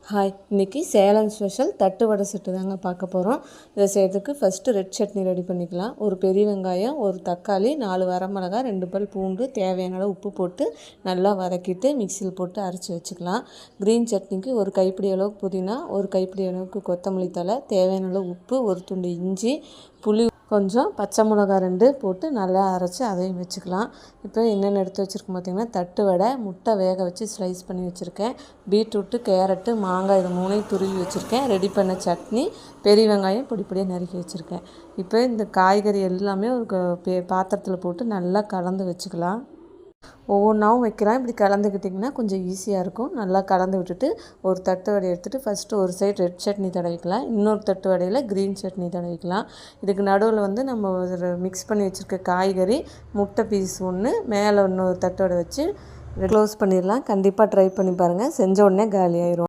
Hi, இன்றைக்கி Salem special தட்டு வடை set தாங்க பார்க்க போகிறோம். இதை செய்கிறதுக்கு ஃபஸ்ட்டு ரெட் சட்னி ரெடி பண்ணிக்கலாம். ஒரு பெரிய வெங்காயம், ஒரு தக்காளி, 4 வரமிளகா, 2 பல் பூண்டு, தேவையான அளவு உப்பு போட்டு நல்லா வதக்கிட்டு மிக்சியில் போட்டு அரைச்சி வச்சுக்கலாம். க்ரீன் சட்னிக்கு ஒரு கைப்பிடி அளவுக்கு புதினா, ஒரு கைப்பிடி அளவுக்கு கொத்தமல்லி தழை, தேவையான அளவு உப்பு, ஒரு துண்டு இஞ்சி, புளி கொஞ்சம், பச்சை மிளகா 2 போட்டு நல்லா அரைச்சி அதையும் வச்சுக்கலாம். இப்போ என்னென்ன எடுத்து வச்சுருக்கோம் பார்த்திங்கன்னா, தட்டு வடை, முட்டை வேக வச்சு ஸ்லைஸ் பண்ணி வச்சுருக்கேன், பீட்ரூட்டு, கேரட்டு, மாங்காய் இது 3ஐயும் துருவி வச்சுருக்கேன், ரெடி பண்ண சட்னி, பெரிய வெங்காயம் பொடி பொடியாக நறுக்கி வச்சுருக்கேன். இப்போ இந்த காய்கறி எல்லாமே ஒரு பாத்திரத்தில் போட்டு நல்லா கலந்து வச்சுக்கலாம். ஒவ்வொன்றாவும் வைக்கலாம். இப்படி கலந்துக்கிட்டிங்கன்னா கொஞ்சம் ஈஸியாக இருக்கும். நல்லா கலந்து விட்டுட்டு ஒரு தட்டு வடை எடுத்துகிட்டு ஃபஸ்ட்டு ஒரு சைடு ரெட் சட்னி தடவிக்கலாம், இன்னொரு தட்டு வடையில் க்ரீன் சட்னி தடவிக்கலாம். இதுக்கு நடுவில் வந்து நம்ம மிக்ஸ் பண்ணி வச்சுருக்க காய்கறி, முட்டை பீஸ் 1, மேலே இன்னொரு தட்டு வடை வச்சு க்ளோஸ் பண்ணிடலாம். கண்டிப்பாக ட்ரை பண்ணி பாருங்கள். செஞ்ச உடனே காலியாயிரும்.